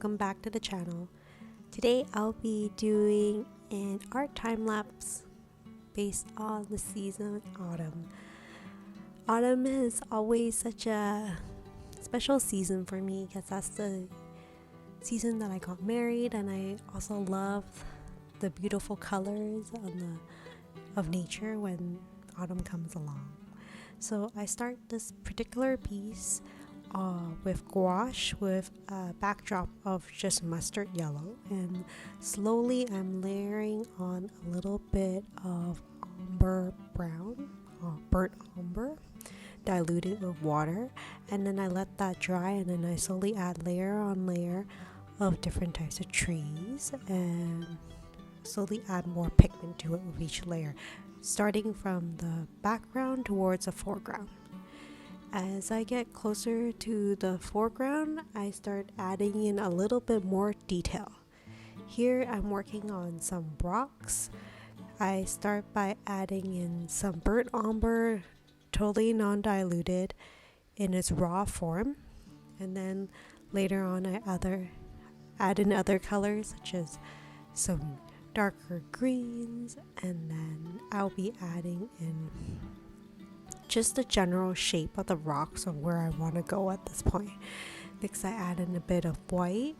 welcome back to the channel. Today I'll be doing an art time lapse based on the season autumn. Autumn is always such a special season for me because that's the season that I got married, and I also love the beautiful colors of nature when autumn comes along. So I start this particular piece with gouache with a backdrop of just mustard yellow, and slowly I'm layering on a little bit of umber brown, burnt umber, diluted with water, and then I let that dry, and then I slowly add layer on layer of different types of trees and slowly add more pigment to it with each layer, starting from the background towards the foreground. As I get closer to the foreground, I start adding in a little bit more detail. Here I'm working on some rocks. I start by adding in some burnt umber, totally non-diluted in its raw form, and then later on I add in other colors such as some darker greens, and then I'll be adding in just the general shape of the rocks or where I want to go at this point. Next I add in a bit of white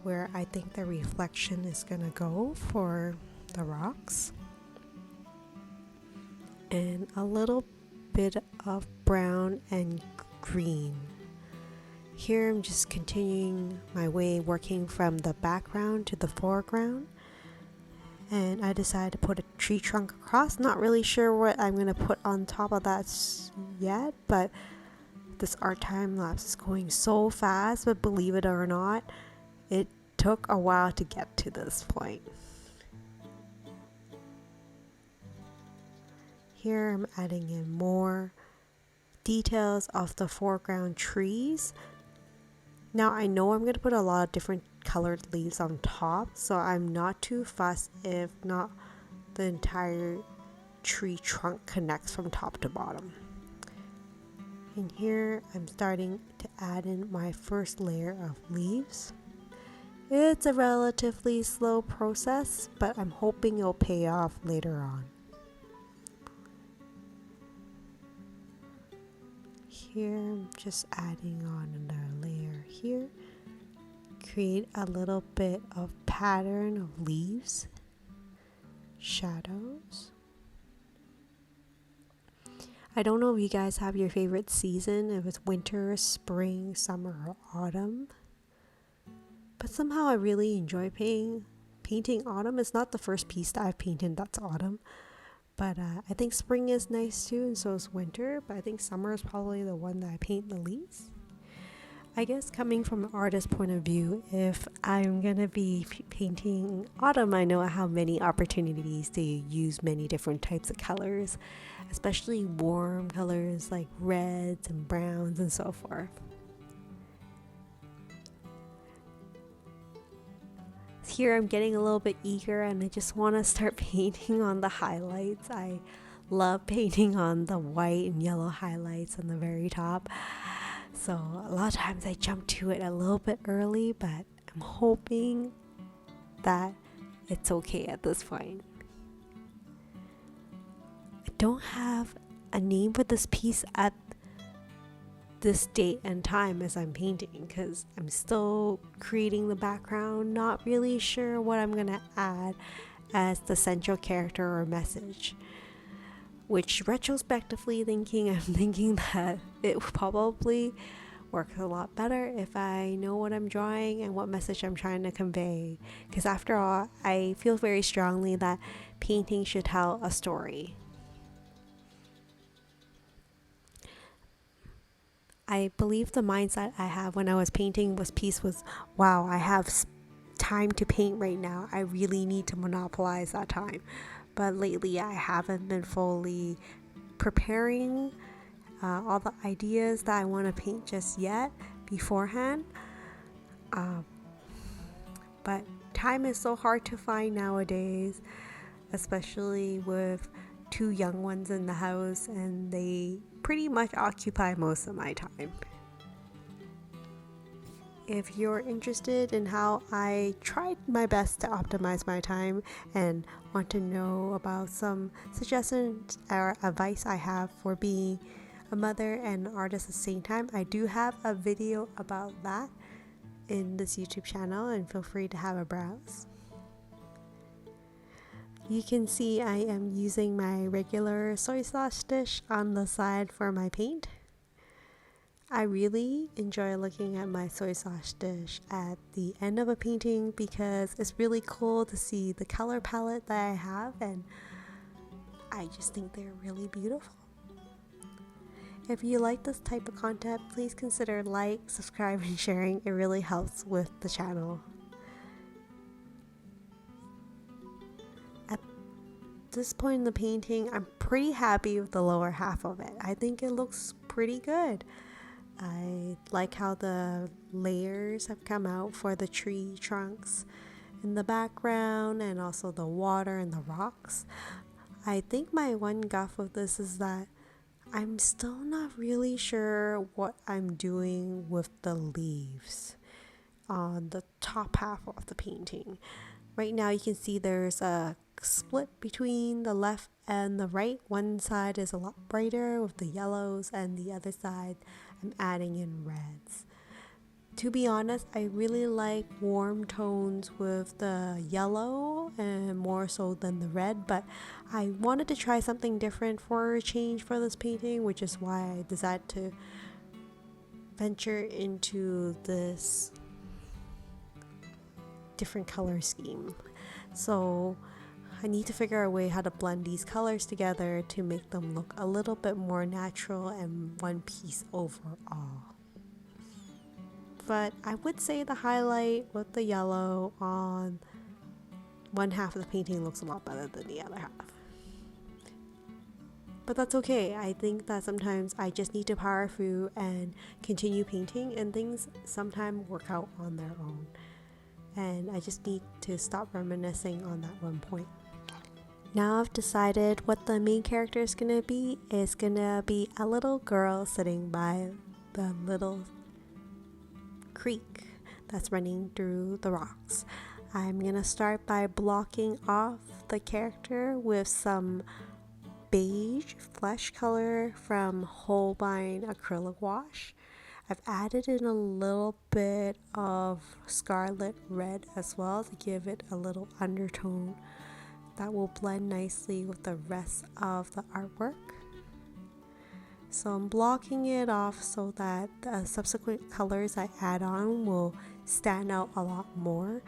where I think the reflection is going to go for the rocks, and a little bit of brown and green. Here I'm just continuing my way, working from the background to the foreground, and I decided to put a tree trunk across. Not really sure what I'm going to put on top of that yet, but this art time lapse is going so fast, but believe it or not, it took a while to get to this point. Here I'm adding in more details of the foreground trees. Now I know I'm going to put a lot of different colored leaves on top, so I'm not too fussed if not the entire tree trunk connects from top to bottom. And here I'm starting to add in my first layer of leaves. It's a relatively slow process, but I'm hoping it'll pay off later on. Here I'm just adding on another layer here. Create a little bit of pattern of leaves, shadows. I don't know if you guys have your favorite season, if it's winter, spring, summer, or autumn. But somehow I really enjoy painting autumn. It's not the first piece that I've painted that's autumn. But I think spring is nice too, and so is winter. But I think summer is probably the one that I paint the least. I guess coming from an artist's point of view, if I'm going to be painting autumn, I know I have many opportunities to use many different types of colors, especially warm colors like reds and browns and so forth. Here I'm getting a little bit eager, and I just want to start painting on the highlights. I love painting on the white and yellow highlights on the very top. So a lot of times I jump to it a little bit early, but I'm hoping that it's okay at this point. I don't have a name for this piece at this date and time as I'm painting, because I'm still creating the background, not really sure what I'm gonna add as the central character or message, which retrospectively I'm thinking that it would probably work a lot better if I know what I'm drawing and what message I'm trying to convey, because after all I feel very strongly that painting should tell a story. I believe the mindset I have when I was painting was wow, I have time to paint right now. I really need to monopolize that time. But lately I haven't been fully preparing all the ideas that I want to paint just yet beforehand. But time is so hard to find nowadays, especially with 2 young ones in the house, and they pretty much occupy most of my time. If you're interested in how I tried my best to optimize my time and want to know about some suggestions or advice I have for being a mother and an artist at the same time, I do have a video about that in this YouTube channel, and feel free to have a browse. You can see I am using my regular soy sauce dish on the side for my paint. I really enjoy looking at my soy sauce dish at the end of a painting because it's really cool to see the color palette that I have, and I just think they're really beautiful. If you like this type of content, please consider like, subscribe, and sharing. It really helps with the channel. At this point in the painting, I'm pretty happy with the lower half of it. I think it looks pretty good. I like how the layers have come out for the tree trunks in the background and also the water and the rocks. I think my one guff with this is that I'm still not really sure what I'm doing with the leaves on the top half of the painting. Right now you can see there's a split between the left and the right. One side is a lot brighter with the yellows, and the other side I'm adding in reds. To be honest, I really like warm tones with the yellow and more so than the red, but I wanted to try something different for a change for this painting, which is why I decided to venture into this different color scheme. So I need to figure out a way how to blend these colors together to make them look a little bit more natural and one piece overall. But I would say the highlight with the yellow on one half of the painting looks a lot better than the other half. But that's okay. I think that sometimes I just need to power through and continue painting, and things sometimes work out on their own. And I just need to stop reminiscing on that one point. Now I've decided what the main character is going to be. It's going to be a little girl sitting by the little creek that's running through the rocks. I'm going to start by blocking off the character with some beige flesh color from Holbein acrylic wash. I've added in a little bit of scarlet red as well to give it a little undertone that will blend nicely with the rest of the artwork. So I'm blocking it off so that the subsequent colors I add on will stand out a lot more,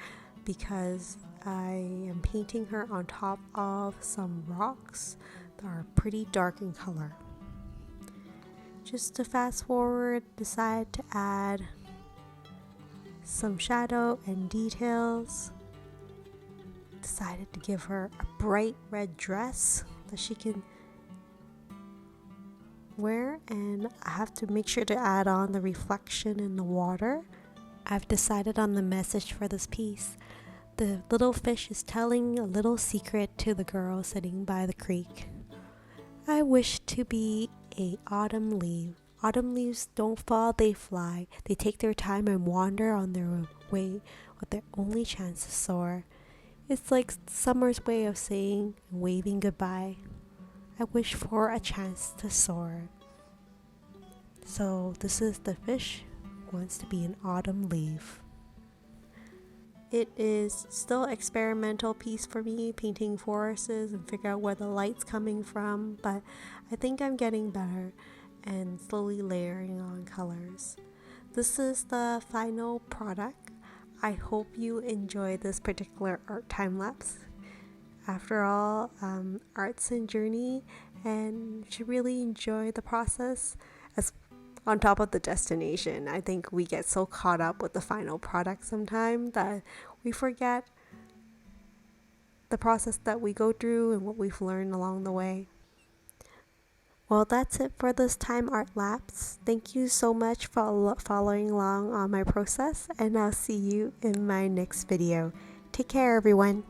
because I am painting her on top of some rocks that are pretty dark in color. Just to fast forward, decide to add some shadow and details. Decided to give her a bright red dress that she can wear, and I have to make sure to add on the reflection in the water. I've decided on the message for this piece. The little fish is telling a little secret to the girl sitting by the creek. I wish to be a autumn leaf. Autumn leaves don't fall, they fly. They take their time and wander on their way with their only chance to soar. It's like summer's way of saying and waving goodbye. I wish for a chance to soar. So this is the fish who wants to be an autumn leaf. It is still an experimental piece for me, painting forests and figure out where the light's coming from, but I think I'm getting better and slowly layering on colors. This is the final product. I hope you enjoy this particular art time lapse. After all, art's a journey, and you should really enjoy the process as on top of the destination. I think we get so caught up with the final product sometimes that we forget the process that we go through and what we've learned along the way. Well, that's it for this time art lapse. Thank you so much for following along on my process, and I'll see you in my next video. Take care, everyone.